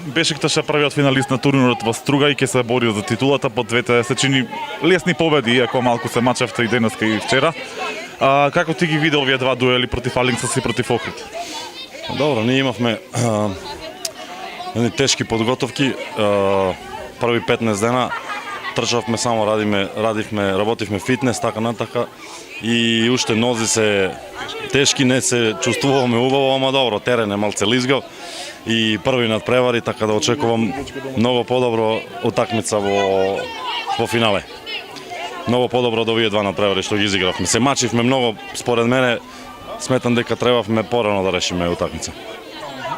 Бешикташ е првиот финалист на турнирот во Струга и ќе се бори за титулата. По двете се чини лесни победи, иако малку се мачевте и денеска и вчера. Како ти ги видел овие два дуели против Алинкс и против Охрид? Добро, ние имавме тешки подготовки. Први 15 дена трчавме само, работивме фитнес, така натака. И уште нози се тешки, не се чувствуваме убаво, ама добро, терен е малце лизгав и први надпревари, така да очекувам многу подобро утакмица во финале. Многу подобро од овие два надпревари што ги изигравме. Се мачивме многу, според мене, сметам дека требавме порано да решиме утакмица.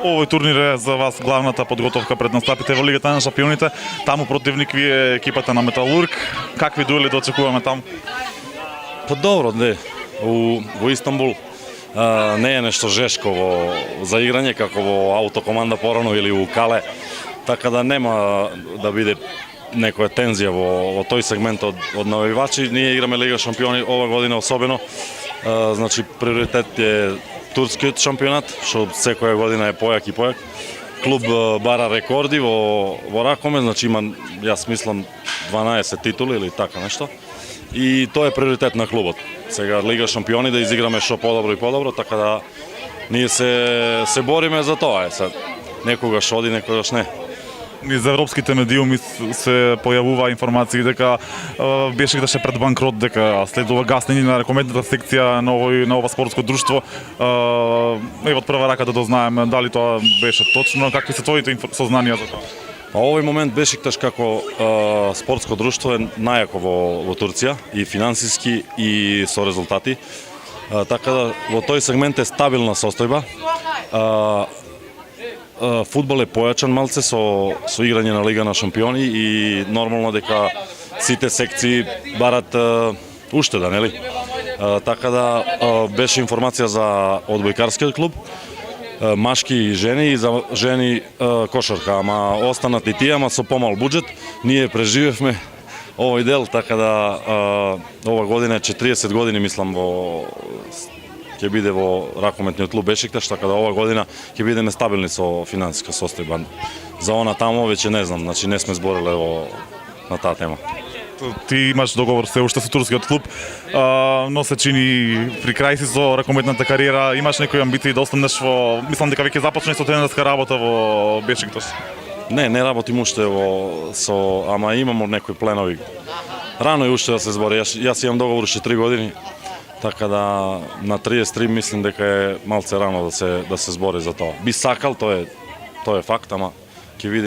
Овој турнир е за вас главната подготовка пред настапите во Лигата на шампионите. Таму противник ви е екипата на Металург. Какви дуели да очекуваме таму? Па добро, не. Во Истанбул не е нешто жешко за играње како во Автокоманда порано или у Кале, така да нема да биде некоја тензија во тој сегмент од навивачи. Ние играме Лига шампиони ова година особено. Значи приоритет е турскиот шампионат, што секоја година е појак и појак. Клуб бара рекорди во Ракоме, значи има, јас мислам, 12 титули или така нешто. И тоа е приоритет на клубот. Сега Лига шампиони да изиграме што подобро и подобро, така да ние се бориме за тоа. Некогаш оди, некогаш не. Низ европските медиуми се појавува информации дека Бешикташ пред банкрот, дека следува гаснење на рекомендната секција на ова спортско друштво. Ево од прва рака да дознаеме дали тоа беше точно, какви се твоите сознанија за тоа? Овој момент Бешикташ како спортско друштво е најако во Турција и финансиски и со резултати. Така да во тој сегмент е стабилна состојба. Фудбал е појачан малце со играње на Лига на шампиони и нормално дека сите секции барат уштеда, нели? Така да беше информација за одбојкарскиот клуб, машки и жени, и за жени кошарка, ама останат и тие, ама со помал буџет. Ние преживевме овој дел, така да ова година е 40 години, мислам, ќе биде во ракометниот клуб Бешикташ, така да ова година ќе бидеме стабилни со финансиска состојба. За она тамо веќе не знам, значи не сме збореле на таа тема. Ти имаш договор се уште со турскиот клуб, но се чини при крај си со ракометната кариера. Имаш некои амбиции да останеш мислам дека веќе започнеш со тренерска работа во Бешикташ? Не работим уште ама имам некои пленови. Рано е уште да се збори. Јас имам договор уште 3 години. Така да на 33 мислам дека е малце рано да се збори за тоа. Би сакал, тоа е факт, ама ќе види.